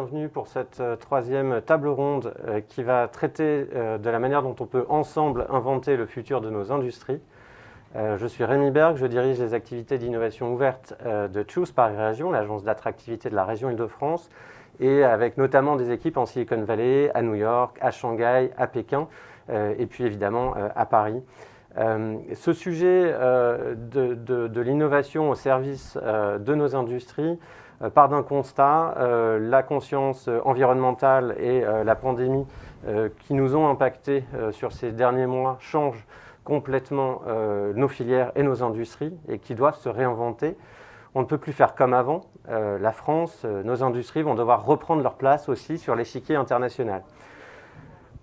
bienvenue pour cette troisième table ronde qui va traiter de la manière dont on peut ensemble inventer le futur de nos industries. Je suis Rémi Berg, je dirige les activités d'innovation ouverte de Choose Paris Région, l'agence d'attractivité de la région Île-de-France, et avec notamment des équipes en Silicon Valley, à New York, à Shanghai, à Pékin, et puis évidemment à Paris. Ce sujet de l'innovation au service de nos industries part d'un constat, la conscience environnementale et la pandémie qui nous ont impactés sur ces derniers mois changent complètement nos filières et nos industries et qui doivent se réinventer. On ne peut plus faire comme avant. La France, nos industries vont devoir reprendre leur place aussi sur l'échiquier international.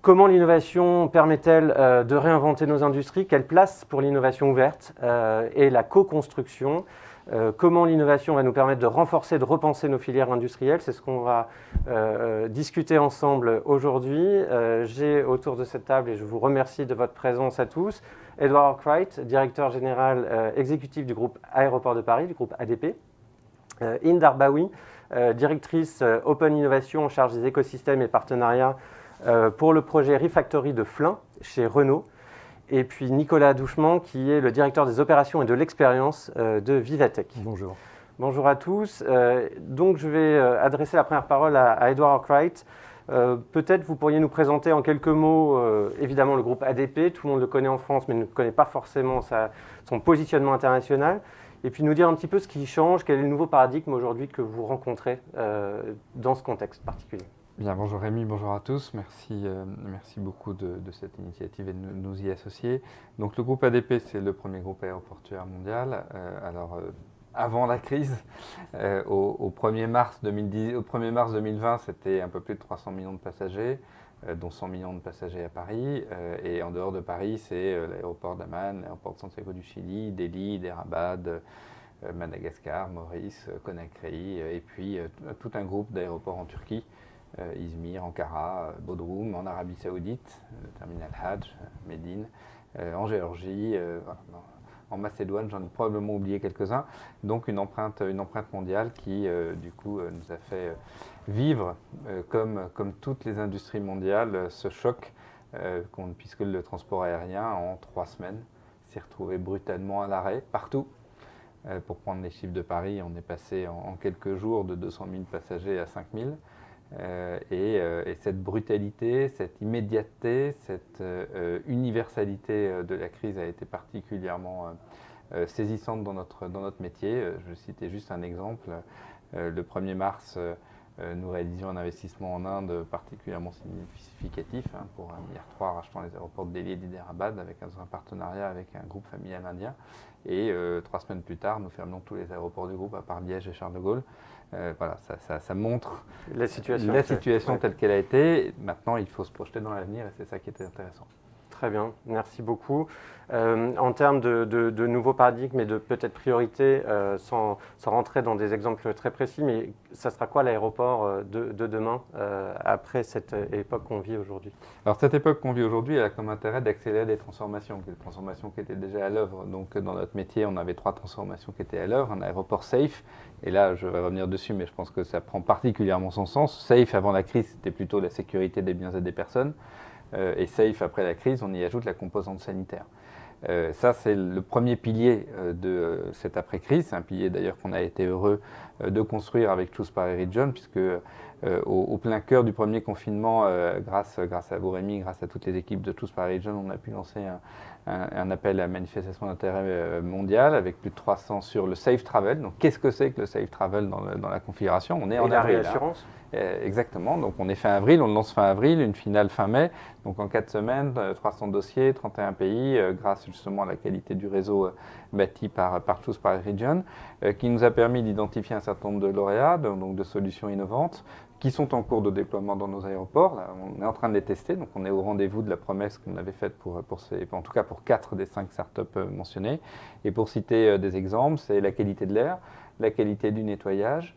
Comment l'innovation permet-elle de réinventer nos industries? Quelle place pour l'innovation ouverte et la co-construction? Comment l'innovation va nous permettre de renforcer, de repenser nos filières industrielles? C'est ce qu'on va discuter ensemble aujourd'hui. J'ai autour de cette table, et je vous remercie de votre présence à tous, Edward Arkwright, directeur général exécutif du groupe Aéroports de Paris, du groupe ADP. Hind Arbaoui, directrice Open Innovation en charge des écosystèmes et partenariats pour le projet Refactory de Flins chez Renault. Et puis Nicolas Douchement, qui est le directeur des opérations et de l'expérience de Vivatech. Bonjour. Bonjour à tous. Donc je vais adresser la première parole à Edward Arkwright. Peut-être vous pourriez nous présenter en quelques mots, évidemment, le groupe ADP. Tout le monde le connaît en France, mais ne connaît pas forcément son positionnement international. Et puis nous dire un petit peu ce qui change, quel est le nouveau paradigme aujourd'hui que vous rencontrez dans ce contexte particulier. Bien, bonjour Rémi, bonjour à tous. Merci beaucoup de cette initiative et de nous y associer. Donc le groupe ADP, c'est le premier groupe aéroportuaire mondial. Avant la crise, au 1er mars 2020, c'était un peu plus de 300 millions de passagers, dont 100 millions de passagers à Paris. Et en dehors de Paris, c'est l'aéroport d'Amman, l'aéroport de Santiago du Chili, Delhi, Dherabad, Madagascar, Maurice, Conakry, et puis tout un groupe d'aéroports en Turquie. Izmir, Ankara, Bodrum, en Arabie Saoudite, le terminal Hajj, Médine, en Géorgie, en Macédoine, j'en ai probablement oublié quelques-uns. Donc une empreinte mondiale qui, du coup, nous a fait vivre, comme toutes les industries mondiales, ce choc, puisque le transport aérien, en 3 semaines, s'est retrouvé brutalement à l'arrêt, partout. Pour prendre les chiffres de Paris, on est passé en quelques jours de 200 000 passagers à 5 000. Et cette brutalité, cette immédiateté, cette universalité de la crise a été particulièrement saisissante dans notre métier. Je vais citer juste un exemple. Le 1er mars, nous réalisions un investissement en Inde particulièrement significatif pour 1,3 milliard rachetant les aéroports de Delhi et d'Hyderabad avec un partenariat avec un groupe familial indien. Et 3 semaines plus tard, nous fermions tous les aéroports du groupe à part Liège et Charles de Gaulle. Voilà, ça montre la situation telle qu'elle a été. Maintenant, il faut se projeter dans l'avenir et c'est ça qui était intéressant. Très bien, merci beaucoup. En termes de nouveaux paradigmes et de peut-être priorités, sans rentrer dans des exemples très précis, mais ça sera quoi l'aéroport de demain, après cette époque qu'on vit aujourd'hui? Alors cette époque qu'on vit aujourd'hui, elle a comme intérêt d'accélérer des transformations qui étaient déjà à l'œuvre. Donc dans notre métier, on avait 3 transformations qui étaient à l'œuvre. Un aéroport safe, et là je vais revenir dessus, mais je pense que ça prend particulièrement son sens. Safe avant la crise, c'était plutôt la sécurité des biens et des personnes. Et safe après la crise, on y ajoute la composante sanitaire. Ça, c'est le premier pilier de cette après-crise. C'est un pilier d'ailleurs qu'on a été heureux de construire avec Choose Paris Region, puisque au plein cœur du premier confinement, grâce à vous Rémi, grâce à toutes les équipes de Choose Paris Region, on a pu lancer un appel à manifestation d'intérêt mondial avec plus de 300 sur le Safe Travel. Donc qu'est-ce que c'est que le Safe Travel dans la configuration? On est en avril. Réassurance. Exactement, donc on est fin avril, on le lance fin avril, une finale fin mai, donc en 4 semaines, 300 dossiers, 31 pays, grâce justement à la qualité du réseau bâti par Choose Paris Region, qui nous a permis d'identifier un certain nombre de lauréats, donc de solutions innovantes, qui sont en cours de déploiement dans nos aéroports. Là, on est en train de les tester, donc on est au rendez-vous de la promesse qu'on avait faite en tout cas pour 4 des 5 startups mentionnées. Et pour citer des exemples, c'est la qualité de l'air, la qualité du nettoyage,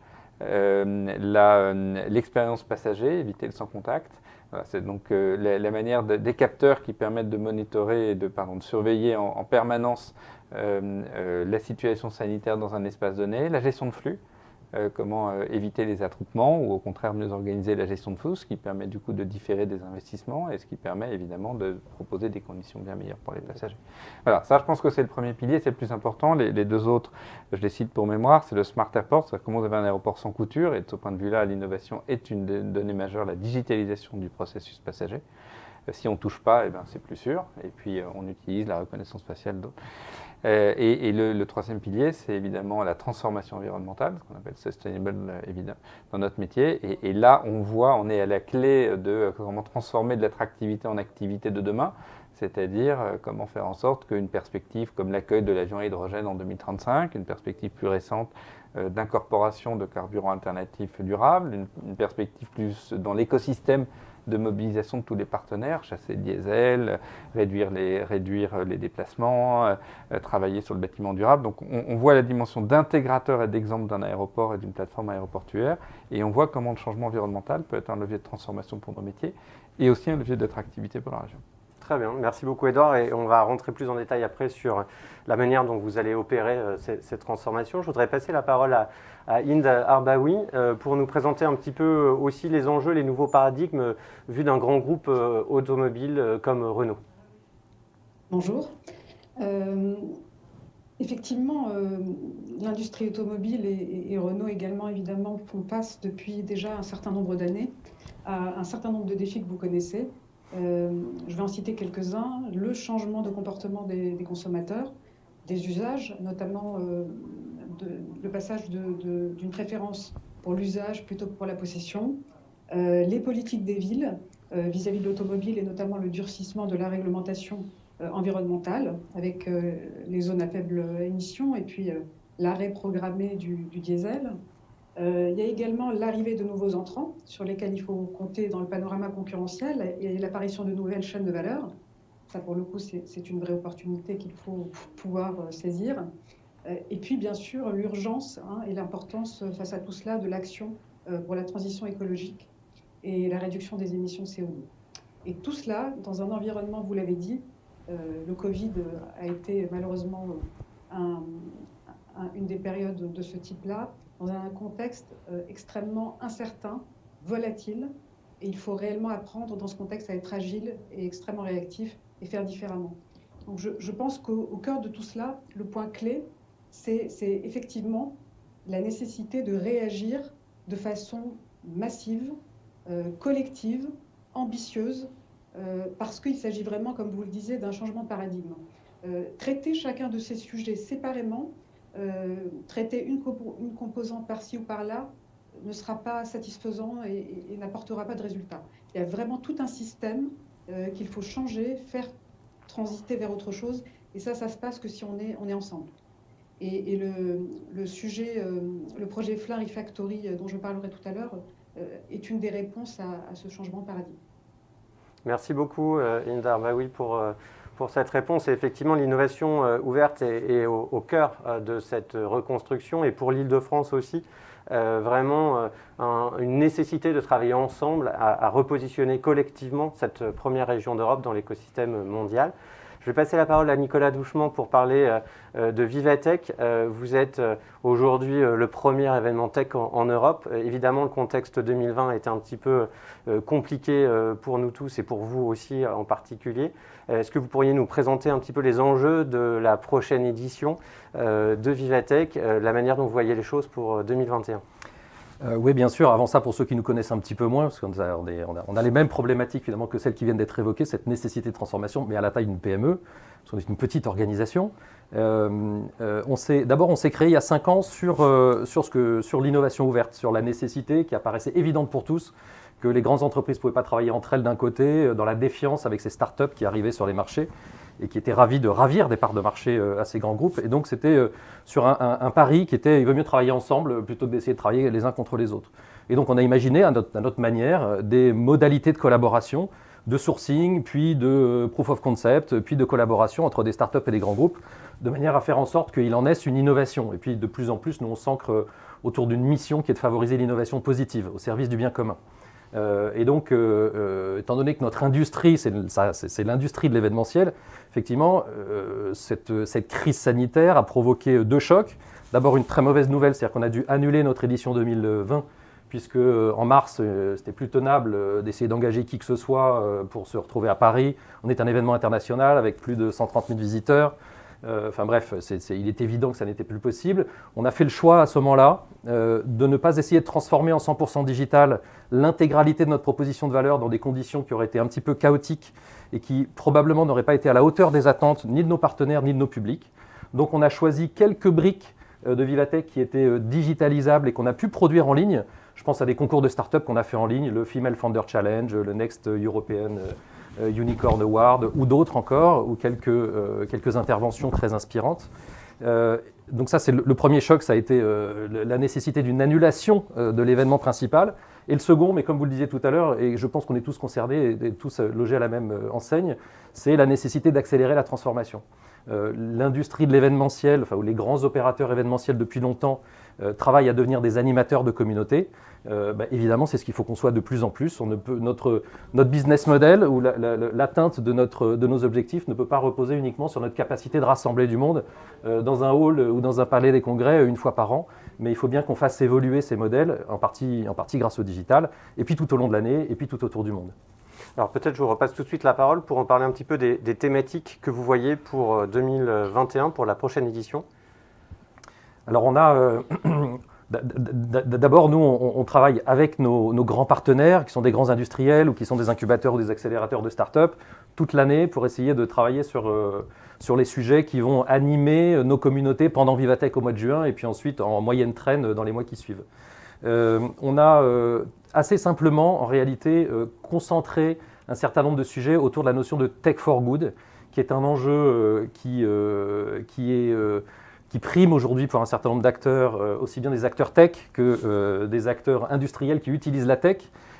l'expérience passager, éviter le sans contact. Voilà, c'est donc la manière des capteurs qui permettent de monitorer et de surveiller en permanence la situation sanitaire dans un espace donné, la gestion de flux. comment éviter les attroupements ou au contraire mieux organiser la gestion de flux, ce qui permet du coup de différer des investissements et ce qui permet évidemment de proposer des conditions bien meilleures pour les passagers. Voilà, ça je pense que c'est le premier pilier, c'est le plus important. Les deux autres, je les cite pour mémoire, c'est le Smart Airport, c'est-à-dire comment vous avez un aéroport sans couture, et de ce point de vue-là, l'innovation est une donnée majeure, la digitalisation du processus passager. Si on ne touche pas, eh ben, c'est plus sûr, et puis on utilise la reconnaissance faciale d'autres. Et le troisième pilier, c'est évidemment la transformation environnementale, ce qu'on appelle sustainable évidemment, dans notre métier. Et là, on est à la clé de comment transformer de l'attractivité en activité de demain, c'est-à-dire comment faire en sorte qu'une perspective comme l'accueil de l'avion à hydrogène en 2035, une perspective plus récente d'incorporation de carburants alternatifs durables, une perspective plus dans l'écosystème de mobilisation de tous les partenaires, chasser le diesel, réduire les déplacements, travailler sur le bâtiment durable. Donc on voit la dimension d'intégrateur et d'exemple d'un aéroport et d'une plateforme aéroportuaire, et on voit comment le changement environnemental peut être un levier de transformation pour nos métiers et aussi un levier d'attractivité pour la région. Très bien, merci beaucoup Edouard, et on va rentrer plus en détail après sur la manière dont vous allez opérer ces transformations. Je voudrais passer la parole à Hind Arbaoui pour nous présenter un petit peu aussi les enjeux, les nouveaux paradigmes vus d'un grand groupe automobile comme Renault. Bonjour. Effectivement, l'industrie automobile et Renault également, évidemment, font face depuis déjà un certain nombre d'années à un certain nombre de défis que vous connaissez. Je vais en citer quelques-uns. Le changement de comportement des consommateurs, des usages, notamment le passage d'une préférence pour l'usage plutôt que pour la possession, les politiques des villes vis-à-vis de l'automobile et notamment le durcissement de la réglementation environnementale avec les zones à faible émission et puis l'arrêt programmé du diesel. Il y a également l'arrivée de nouveaux entrants sur lesquels il faut compter dans le panorama concurrentiel et l'apparition de nouvelles chaînes de valeur. Ça, pour le coup, c'est une vraie opportunité qu'il faut pouvoir saisir. Et puis, bien sûr, l'urgence et l'importance face à tout cela de l'action pour la transition écologique et la réduction des émissions de CO2. Et tout cela dans un environnement, vous l'avez dit, le Covid a été malheureusement une des périodes de ce type-là, dans un contexte extrêmement incertain, volatile, et il faut réellement apprendre dans ce contexte à être agile et extrêmement réactif et faire différemment. Donc je pense qu'au cœur de tout cela, le point clé, c'est effectivement la nécessité de réagir de façon massive, collective, ambitieuse, parce qu'il s'agit vraiment, comme vous le disiez, d'un changement de paradigme. Traiter chacun de ces sujets séparément, traiter une composante par-ci ou par-là ne sera pas satisfaisant et n'apportera pas de résultat. Il y a vraiment tout un système qu'il faut changer, faire transiter vers autre chose, et ça se passe que si on est ensemble. Et le sujet, le projet Flin Refactory dont je parlerai tout à l'heure, est une des réponses à ce changement de paradigme. Merci beaucoup Hind Arbaoui pour cette réponse. Et effectivement, l'innovation ouverte est au cœur de cette reconstruction, et pour l'Île-de-France aussi, vraiment une nécessité de travailler ensemble à repositionner collectivement cette première région d'Europe dans l'écosystème mondial. Je vais passer la parole à Nicolas Douchement pour parler de Vivatech. Vous êtes aujourd'hui le premier événement tech en Europe. Évidemment, le contexte 2020 a été un petit peu compliqué pour nous tous et pour vous aussi en particulier. Est-ce que vous pourriez nous présenter un petit peu les enjeux de la prochaine édition de Vivatech, la manière dont vous voyez les choses pour 2021 ? Oui, bien sûr. Avant ça, pour ceux qui nous connaissent un petit peu moins, parce qu'on a les mêmes problématiques finalement que celles qui viennent d'être évoquées, cette nécessité de transformation, mais à la taille d'une PME, parce qu'on est une petite organisation. On s'est créé il y a 5 ans sur l'innovation ouverte, sur la nécessité qui apparaissait évidente pour tous que les grandes entreprises ne pouvaient pas travailler entre elles d'un côté, dans la défiance avec ces startups qui arrivaient sur les marchés et qui étaient ravis de ravir des parts de marché à ces grands groupes. Et donc, c'était sur un pari qui était, il vaut mieux travailler ensemble plutôt que d'essayer de travailler les uns contre les autres. Et donc, on a imaginé à notre manière des modalités de collaboration, de sourcing, puis de proof of concept, puis de collaboration entre des startups et des grands groupes, de manière à faire en sorte qu'il en naisse une innovation. Et puis, de plus en plus, nous, on s'ancre autour d'une mission qui est de favoriser l'innovation positive au service du bien commun. Et donc, étant donné que notre industrie, c'est l'industrie de l'événementiel, effectivement, cette crise sanitaire a provoqué 2 chocs. D'abord une très mauvaise nouvelle, c'est-à-dire qu'on a dû annuler notre édition 2020, puisque en mars, c'était plus tenable d'essayer d'engager qui que ce soit pour se retrouver à Paris. On est un événement international avec plus de 130 000 visiteurs. Enfin bref, il est évident que ça n'était plus possible. On a fait le choix à ce moment-là de ne pas essayer de transformer en 100% digital l'intégralité de notre proposition de valeur dans des conditions qui auraient été un petit peu chaotiques et qui probablement n'auraient pas été à la hauteur des attentes ni de nos partenaires ni de nos publics. Donc on a choisi quelques briques de Vivatech qui étaient digitalisables et qu'on a pu produire en ligne. Je pense à des concours de start-up qu'on a fait en ligne, le Female Founder Challenge, le Next European Unicorn Award ou d'autres encore, ou quelques interventions très inspirantes. Donc ça, c'est le premier choc, ça a été la nécessité d'une annulation de l'événement principal. Et le second, mais comme vous le disiez tout à l'heure, et je pense qu'on est tous concernés et tous logés à la même enseigne, c'est la nécessité d'accélérer la transformation. L'industrie de l'événementiel, enfin, où les grands opérateurs événementiels depuis longtemps travaillent à devenir des animateurs de communautés. Évidemment, c'est ce qu'il faut qu'on soit de plus en plus. Notre business model ou l'atteinte de nos objectifs ne peut pas reposer uniquement sur notre capacité de rassembler du monde dans un hall ou dans un palais des congrès une fois par an. Mais il faut bien qu'on fasse évoluer ces modèles, en partie grâce au digital, et puis tout au long de l'année, et puis tout autour du monde. Alors peut-être je vous repasse tout de suite la parole pour en parler un petit peu des thématiques que vous voyez pour 2021, pour la prochaine édition. Alors on a... D'abord, nous, on travaille avec nos grands partenaires, qui sont des grands industriels ou qui sont des incubateurs ou des accélérateurs de start-up, toute l'année pour essayer de travailler sur les sujets qui vont animer nos communautés pendant Vivatech au mois de juin et puis ensuite en moyenne traîne dans les mois qui suivent. On a assez simplement, en réalité, concentré un certain nombre de sujets autour de la notion de Tech for Good, qui est un enjeu qui prime aujourd'hui pour un certain nombre d'acteurs, aussi bien des acteurs tech que des acteurs industriels qui utilisent la tech,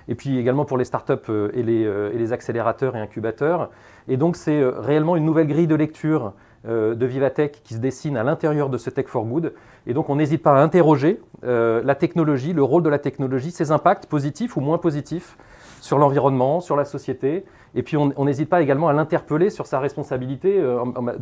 et puis également pour les startups et les accélérateurs et incubateurs. Et donc c'est réellement une nouvelle grille de lecture de Vivatech qui se dessine à l'intérieur de ce Tech for Good. Et donc on n'hésite pas à interroger la technologie, le rôle de la technologie, ses impacts positifs ou moins positifs sur l'environnement, sur la société. Et puis on n'hésite pas également à l'interpeller sur sa responsabilité,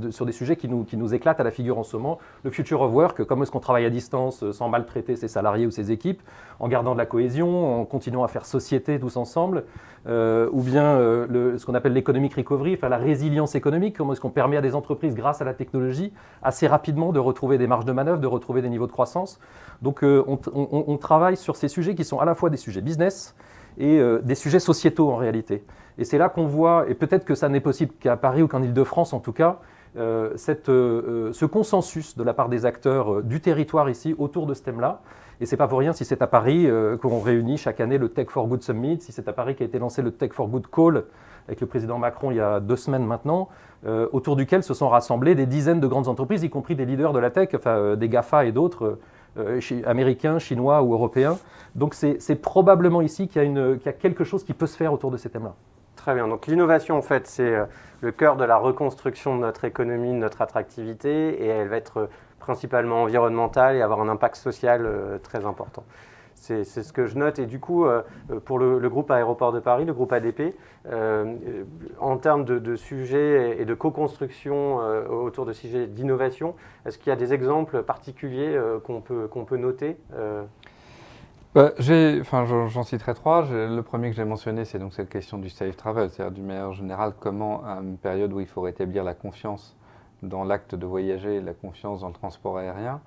sur des sujets qui nous éclatent à la figure en ce moment. Le future of work, comment est-ce qu'on travaille à distance sans maltraiter ses salariés ou ses équipes, en gardant de la cohésion, en continuant à faire société tous ensemble, ou bien ce qu'on appelle l'économic recovery, enfin la résilience économique, comment est-ce qu'on permet à des entreprises, grâce à la technologie, assez rapidement de retrouver des marges de manœuvre, de retrouver des niveaux de croissance. Donc on travaille sur ces sujets qui sont à la fois des sujets business et des sujets sociétaux en réalité. Et c'est là qu'on voit, et peut-être que ça n'est possible qu'à Paris ou qu'en Ile-de-France en tout cas, ce consensus de la part des acteurs du territoire ici autour de ce thème-là. Et ce n'est pas pour rien si c'est à Paris qu'on réunit chaque année le Tech for Good Summit, si c'est à Paris qu'a été lancé le Tech for Good Call avec le président Macron il y a 2 semaines maintenant, autour duquel se sont rassemblées des dizaines de grandes entreprises, y compris des leaders de la tech, enfin, des GAFA et d'autres, américains, chinois ou européens. Donc c'est probablement ici qu'il y a quelque chose qui peut se faire autour de ces thèmes-là. Très bien. Donc l'innovation, en fait, c'est le cœur de la reconstruction de notre économie, de notre attractivité, et elle va être principalement environnementale et avoir un impact social très important. C'est ce que je note. Et du coup, pour le groupe Aéroports de Paris, le groupe ADP, en termes de sujets et de co-construction autour de sujets d'innovation, est-ce qu'il y a des exemples particuliers qu'on peut noter J'en citerai 3. Le premier que j'ai mentionné, c'est donc cette question du safe travel, c'est-à-dire d'une manière générale, comment à une période où il faut rétablir la confiance dans l'acte de voyager, la confiance dans le transport aérien,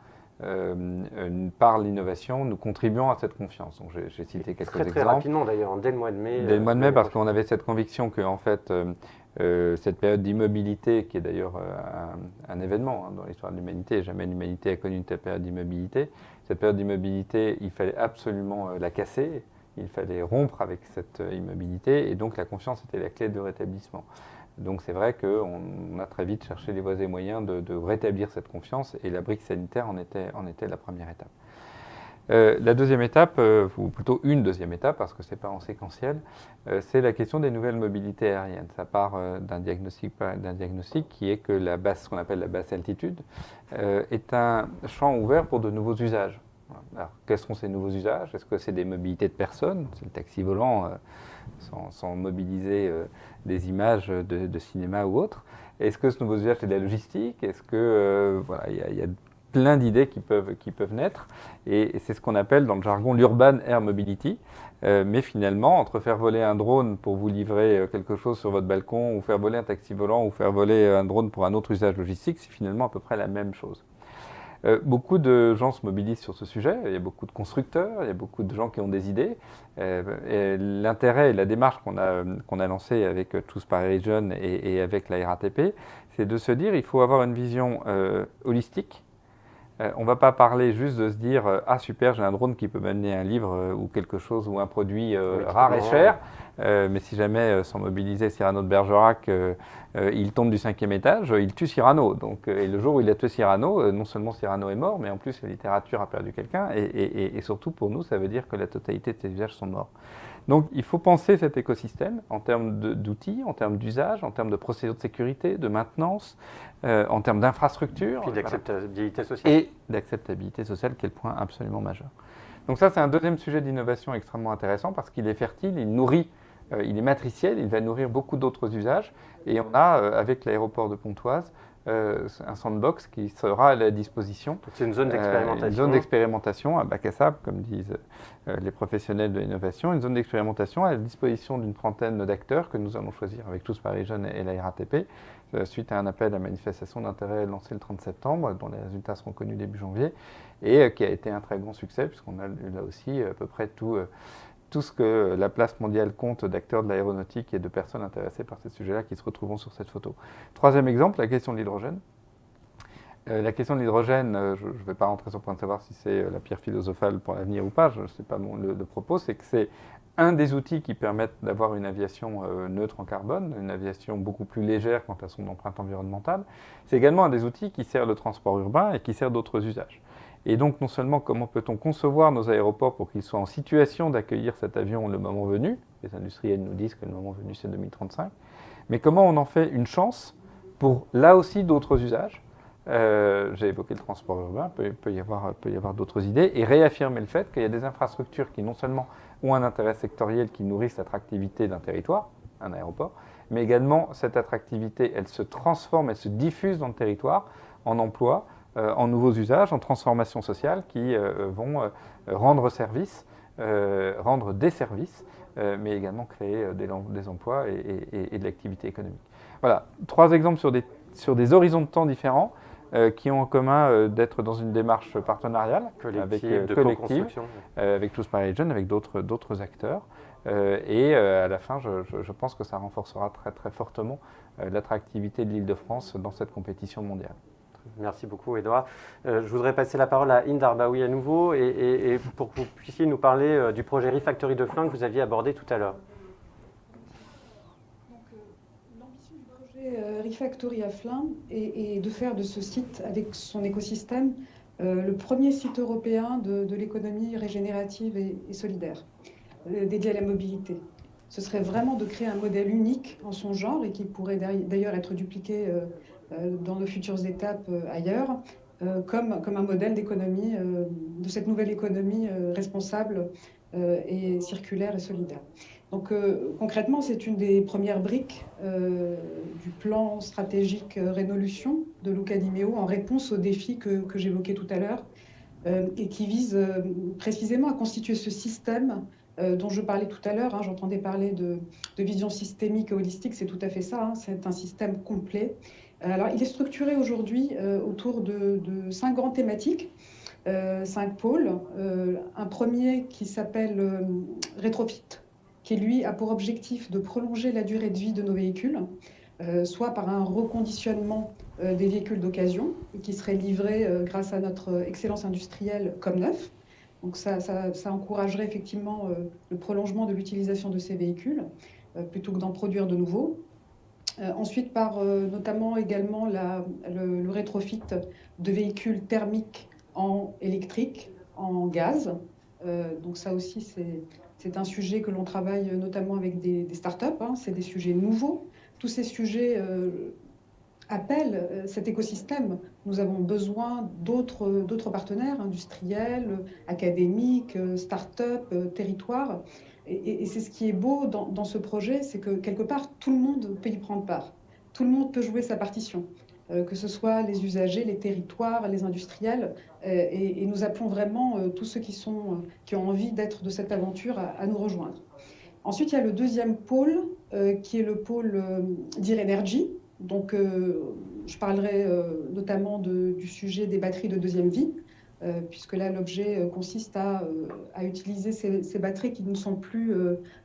par l'innovation, nous contribuons à cette confiance. Donc j'ai cité quelques exemples. Très rapidement d'ailleurs, dès le mois de mai. Dès le mois de mai, parce qu'on avait cette conviction que en fait, cette période d'immobilité, qui est d'ailleurs un événement dans l'histoire de l'humanité, jamais l'humanité a connu une telle période d'immobilité, cette période d'immobilité, il fallait absolument la casser, il fallait rompre avec cette immobilité, et donc la confiance était la clé de rétablissement. Donc c'est vrai qu'on a très vite cherché les voies et moyens de rétablir cette confiance, et la brique sanitaire en était la première étape. La deuxième étape, ou plutôt une deuxième étape, parce que ce n'est pas en séquentiel, c'est la question des nouvelles mobilités aériennes. Ça part d'un diagnostic qui est que ce qu'on appelle la basse altitude, est un champ ouvert pour de nouveaux usages. Alors, quels sont ces nouveaux usages? Est-ce que c'est des mobilités de personnes? C'est le taxi volant, sans mobiliser des images de cinéma ou autre. Est-ce que ce nouveau usage, c'est de la logistique? Est-ce que il y a plein d'idées qui peuvent naître. Et c'est ce qu'on appelle dans le jargon l'urban air mobility. Mais finalement, entre faire voler un drone pour vous livrer quelque chose sur votre balcon, ou faire voler un taxi volant, ou faire voler un drone pour un autre usage logistique, c'est finalement à peu près la même chose. Beaucoup de gens se mobilisent sur ce sujet, il y a beaucoup de constructeurs, il y a beaucoup de gens qui ont des idées. Et l'intérêt et la démarche qu'on a lancée avec Choose Paris Region et avec la RATP, c'est de se dire qu'il faut avoir une vision holistique. On ne va pas parler juste de se dire « Ah super, j'ai un drone qui peut m'amener un livre ou quelque chose ou un produit rare et cher ». Mais si jamais, sans mobiliser Cyrano de Bergerac, il tombe du 5e étage, il tue Cyrano. Donc, et le jour où il a tué Cyrano, non seulement Cyrano est mort, mais en plus la littérature a perdu quelqu'un. Et surtout pour nous, ça veut dire que la totalité de ces usages sont morts. Donc il faut penser cet écosystème en termes d'outils, en termes d'usage, en termes de procédures de sécurité, de maintenance, en termes d'infrastructure. Puis d'acceptabilité sociale. Et d'acceptabilité sociale, qui est le point absolument majeur. Donc ça, c'est un deuxième sujet d'innovation extrêmement intéressant parce qu'il est fertile, il nourrit, il est matriciel, il va nourrir beaucoup d'autres usages. Et on a, avec l'aéroport de Pontoise, un sandbox qui sera à la disposition. C'est une zone d'expérimentation. Une zone d'expérimentation à bac à sable, comme disent les professionnels de l'innovation. Une zone d'expérimentation à la disposition d'une trentaine d'acteurs que nous allons choisir avec Choose Paris Region et la RATP, suite à un appel à manifestation d'intérêt lancé le 30 septembre, dont les résultats seront connus début janvier, et qui a été un très grand succès, puisqu'on a là aussi à peu près tout ce que la place mondiale compte d'acteurs de l'aéronautique et de personnes intéressées par ces sujets-là qui se retrouveront sur cette photo. Troisième exemple, la question de l'hydrogène. La question de l'hydrogène, je ne vais pas rentrer sur le point de savoir si c'est la pierre philosophale pour l'avenir ou pas, c'est pas le propos, c'est que c'est un des outils qui permettent d'avoir une aviation neutre en carbone, une aviation beaucoup plus légère quant à son empreinte environnementale. C'est également un des outils qui sert le transport urbain et qui sert d'autres usages. Et donc, non seulement comment peut-on concevoir nos aéroports pour qu'ils soient en situation d'accueillir cet avion le moment venu, les industriels nous disent que le moment venu c'est 2035, mais comment on en fait une chance pour là aussi d'autres usages. J'ai évoqué le transport urbain, il peut y avoir d'autres idées, et réaffirmer le fait qu'il y a des infrastructures qui non seulement ont un intérêt sectoriel qui nourrissent l'attractivité d'un territoire, un aéroport, mais également cette attractivité, elle se transforme, elle se diffuse dans le territoire en emploi, en nouveaux usages, en transformation sociale qui vont rendre service, rendre des services, mais également créer des emplois et de l'activité économique. Voilà, 3 exemples sur des horizons de temps différents qui ont en commun d'être dans une démarche partenariale, collective, avec Choose Paris Region, avec d'autres acteurs. Et à la fin, je pense que ça renforcera très très fortement l'attractivité de l'Île-de-France dans cette compétition mondiale. Merci beaucoup, Edouard. Je voudrais passer la parole à Hind Arbaoui à nouveau, et pour que vous puissiez nous parler du projet Refactory de Flins que vous aviez abordé tout à l'heure. L'ambition du projet Refactory à Flins est de faire de ce site, avec son écosystème, le premier site européen de l'économie régénérative et solidaire, dédié à la mobilité. Ce serait vraiment de créer un modèle unique en son genre et qui pourrait d'ailleurs être dupliqué dans nos futures étapes ailleurs, comme un modèle d'économie, de cette nouvelle économie responsable et circulaire et solidaire. Donc concrètement, c'est une des premières briques du plan stratégique Rénolution de Luca Di Meo en réponse aux défis que j'évoquais tout à l'heure et qui vise précisément à constituer ce système dont je parlais tout à l'heure. J'entendais parler de vision systémique et holistique, c'est tout à fait ça, c'est un système complet. Alors, il est structuré aujourd'hui autour de 5 grandes thématiques, 5 pôles. Un premier qui s'appelle Rétrofit, qui lui a pour objectif de prolonger la durée de vie de nos véhicules, soit par un reconditionnement des véhicules d'occasion, qui seraient livrés grâce à notre excellence industrielle comme neuf. Donc ça encouragerait effectivement le prolongement de l'utilisation de ces véhicules, plutôt que d'en produire de nouveaux. Ensuite, par notamment également le rétrofit de véhicules thermiques en électrique, en gaz. Donc ça aussi, c'est un sujet que l'on travaille notamment avec des startups. C'est des sujets nouveaux. Tous ces sujets appellent cet écosystème. Nous avons besoin d'autres partenaires industriels, académiques, startups, territoires. Et c'est ce qui est beau dans ce projet, c'est que quelque part, tout le monde peut y prendre part. Tout le monde peut jouer sa partition. que ce soit les usagers, les territoires, les industriels, et nous appelons vraiment tous ceux qui ont envie d'être de cette aventure à nous rejoindre. Ensuite, il y a le deuxième pôle, qui est le pôle d'Ir Energy. Donc, je parlerai notamment du sujet des batteries de deuxième vie, puisque là, l'objet consiste à utiliser ces batteries qui ne sont plus,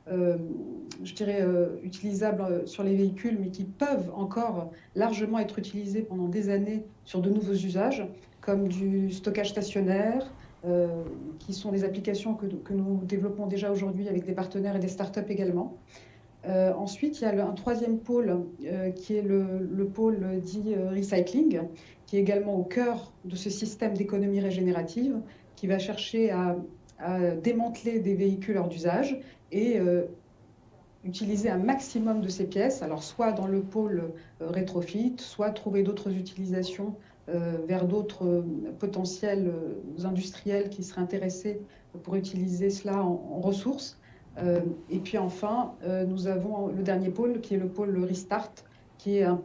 je dirais, utilisables sur les véhicules, mais qui peuvent encore largement être utilisées pendant des années sur de nouveaux usages, comme du stockage stationnaire, qui sont des applications que nous développons déjà aujourd'hui avec des partenaires et des startups également. Ensuite, il y a un troisième pôle qui est le pôle dit recycling, qui est également au cœur de ce système d'économie régénérative, qui va chercher à démanteler des véhicules hors d'usage et utiliser un maximum de ces pièces, alors soit dans le pôle rétrofit, soit trouver d'autres utilisations vers d'autres potentiels industriels qui seraient intéressés pour utiliser cela en ressources. Et puis enfin, nous avons le dernier pôle qui est le pôle Restart, qui est un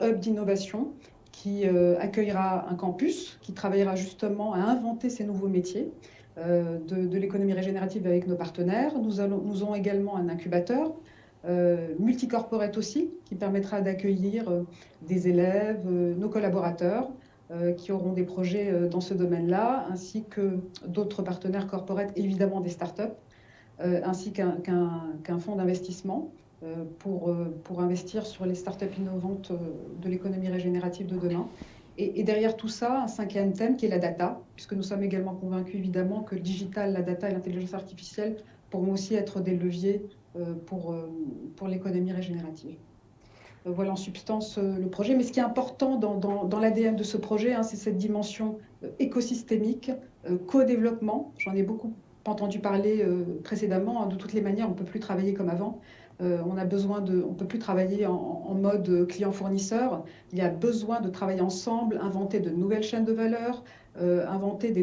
hub d'innovation qui accueillera un campus, qui travaillera justement à inventer ces nouveaux métiers de l'économie régénérative avec nos partenaires. Nous aurons également un incubateur, multicorporate aussi, qui permettra d'accueillir des élèves, nos collaborateurs, qui auront des projets dans ce domaine-là, ainsi que d'autres partenaires corporate, évidemment des startups, ainsi qu'un fonds d'investissement pour investir sur les startups innovantes de l'économie régénérative de demain. Et derrière tout ça, un cinquième thème qui est la data, puisque nous sommes également convaincus évidemment que le digital, la data et l'intelligence artificielle pourront aussi être des leviers pour l'économie régénérative. Voilà en substance le projet. Mais ce qui est important dans l'ADN de ce projet, c'est cette dimension écosystémique, co-développement. J'en ai beaucoup entendu parler précédemment. De toutes les manières, on ne peut plus travailler comme avant. On ne peut plus travailler en mode client-fournisseur. Il y a besoin de travailler ensemble, inventer de nouvelles chaînes de valeur, inventer de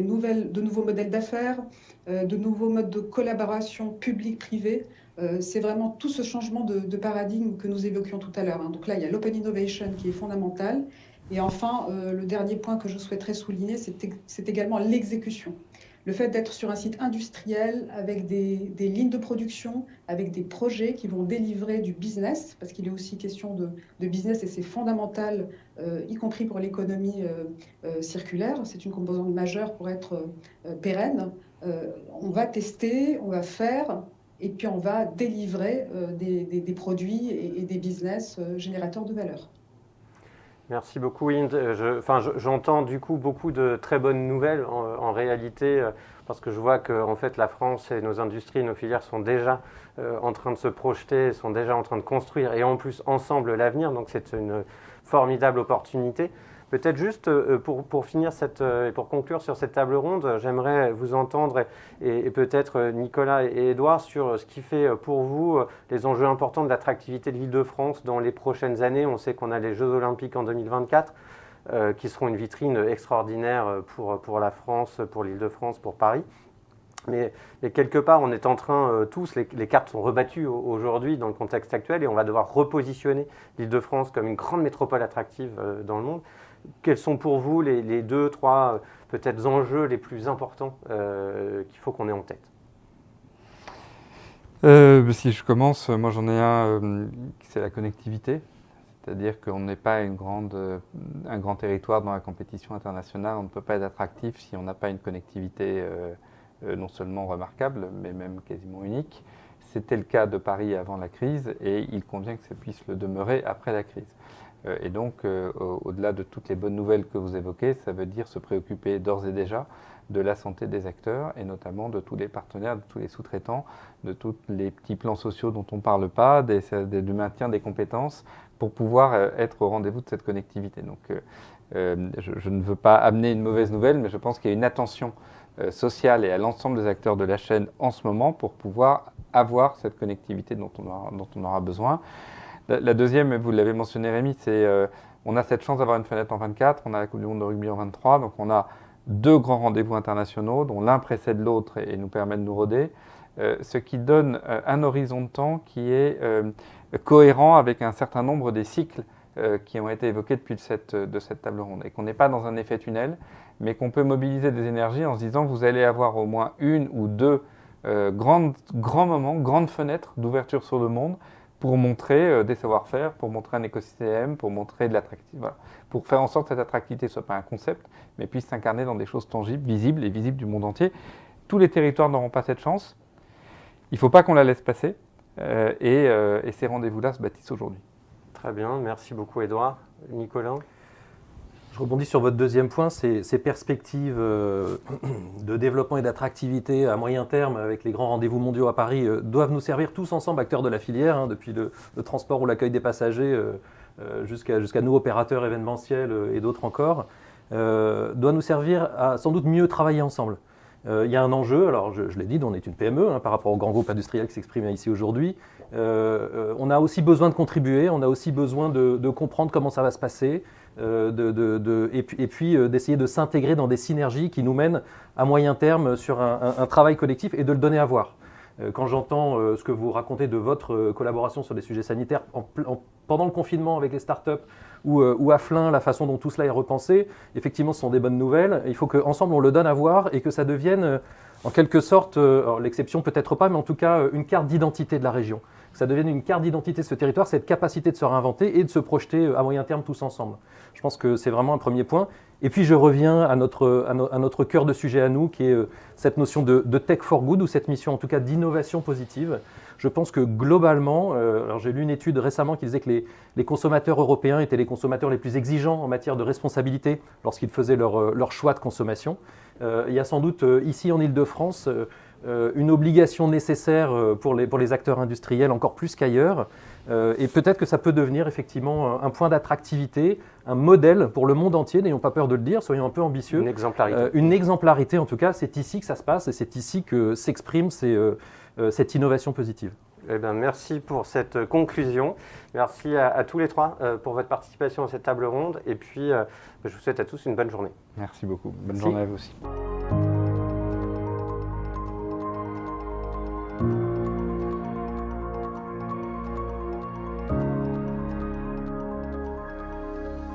nouveaux modèles d'affaires, de nouveaux modes de collaboration public-privé. C'est vraiment tout ce changement de paradigme que nous évoquions tout à l'heure. Donc là, il y a l'open innovation qui est fondamental. Et enfin, le dernier point que je souhaiterais souligner, c'est également l'exécution. Le fait d'être sur un site industriel avec des lignes de production, avec des projets qui vont délivrer du business, parce qu'il est aussi question de business et c'est fondamental, y compris pour l'économie circulaire. C'est une composante majeure pour être pérenne. On va tester, on va faire, et puis on va délivrer des produits et des business générateurs de valeur. Merci beaucoup, Inde. J'entends du coup beaucoup de très bonnes nouvelles en réalité, parce que je vois que en fait, la France et nos industries, nos filières sont déjà en train de se projeter, sont déjà en train de construire et en plus ensemble l'avenir. Donc c'est une formidable opportunité. Peut-être juste pour finir et pour conclure sur cette table ronde, j'aimerais vous entendre et peut-être Nicolas et Édouard sur ce qui fait pour vous les enjeux importants de l'attractivité de l'Île-de-France dans les prochaines années. On sait qu'on a les Jeux Olympiques en 2024 qui seront une vitrine extraordinaire pour la France, pour l'Île-de-France, pour Paris. Mais quelque part, on est en train, les cartes sont rebattues aujourd'hui dans le contexte actuel et on va devoir repositionner l'Île-de-France comme une grande métropole attractive dans le monde. Quels sont pour vous les 2, 3 peut-être enjeux les plus importants qu'il faut qu'on ait en tête? Si je commence, moi j'en ai un, c'est la connectivité. C'est-à-dire qu'on n'est pas un grand territoire dans la compétition internationale. On ne peut pas être attractif si on n'a pas une connectivité non seulement remarquable, mais même quasiment unique. C'était le cas de Paris avant la crise et il convient que ça puisse le demeurer après la crise. Et donc, au-delà de toutes les bonnes nouvelles que vous évoquez, ça veut dire se préoccuper d'ores et déjà de la santé des acteurs et notamment de tous les partenaires, de tous les sous-traitants, de tous les petits plans sociaux dont on ne parle pas, du maintien des compétences pour pouvoir être au rendez-vous de cette connectivité. Donc, je ne veux pas amener une mauvaise nouvelle, mais je pense qu'il y a une attention sociale et à l'ensemble des acteurs de la chaîne en ce moment pour pouvoir avoir cette connectivité dont on aura besoin. La deuxième, vous l'avez mentionné Rémi, c'est on a cette chance d'avoir une fenêtre en 24, on a la Coupe du Monde de rugby en 23, donc on a 2 grands rendez-vous internationaux dont l'un précède l'autre et nous permet de nous roder, ce qui donne un horizon de temps qui est cohérent avec un certain nombre des cycles qui ont été évoqués depuis de cette table ronde. Et qu'on n'est pas dans un effet tunnel, mais qu'on peut mobiliser des énergies en se disant vous allez avoir au moins une ou deux grands moments, grandes fenêtres d'ouverture sur le monde pour montrer des savoir-faire, pour montrer un écosystème, pour montrer de l'attractivité, voilà. Pour faire en sorte que cette attractivité ne soit pas un concept, mais puisse s'incarner dans des choses tangibles, visibles et visibles du monde entier. Tous les territoires n'auront pas cette chance. Il ne faut pas qu'on la laisse passer et ces rendez-vous-là se bâtissent aujourd'hui. Très bien, merci beaucoup Édouard. Nicolas? Je rebondis sur votre deuxième point, ces perspectives de développement et d'attractivité à moyen terme avec les grands rendez-vous mondiaux à Paris doivent nous servir tous ensemble, acteurs de la filière, depuis le transport ou l'accueil des passagers jusqu'à nous, opérateurs événementiels et d'autres encore, doit nous servir à sans doute mieux travailler ensemble. Il y a un enjeu, alors je l'ai dit, on est une PME par rapport aux grands groupes industriels qui s'expriment ici aujourd'hui. On a aussi besoin de contribuer, on a aussi besoin de comprendre comment ça va se passer, et puis d'essayer de s'intégrer dans des synergies qui nous mènent à moyen terme sur un travail collectif et de le donner à voir. Quand j'entends ce que vous racontez de votre collaboration sur des sujets sanitaires pendant le confinement avec les startups ou à Flins, la façon dont tout cela est repensé, effectivement ce sont des bonnes nouvelles. Il faut qu'ensemble on le donne à voir et que ça devienne en quelque sorte, l'exception peut-être pas, mais en tout cas une carte d'identité de la région. Que ça devienne une carte d'identité de ce territoire, cette capacité de se réinventer et de se projeter à moyen terme tous ensemble. Je pense que c'est vraiment un premier point. Et puis je reviens à notre cœur de sujet à nous, qui est cette notion de tech for good, ou cette mission en tout cas d'innovation positive. Je pense que globalement, alors j'ai lu une étude récemment qui disait que les consommateurs européens étaient les consommateurs les plus exigeants en matière de responsabilité lorsqu'ils faisaient leur choix de consommation. Il y a sans doute ici en Île-de-France une obligation nécessaire pour les acteurs industriels encore plus qu'ailleurs. Et peut-être que ça peut devenir effectivement un point d'attractivité, un modèle pour le monde entier, n'ayons pas peur de le dire, soyons un peu ambitieux. Une exemplarité. Une exemplarité en tout cas, c'est ici que ça se passe et c'est ici que s'exprime cette innovation positive. Eh bien, merci pour cette conclusion. Merci à tous les trois pour votre participation à cette table ronde. Et puis, je vous souhaite à tous une bonne journée. Merci beaucoup. Bonne journée à vous aussi.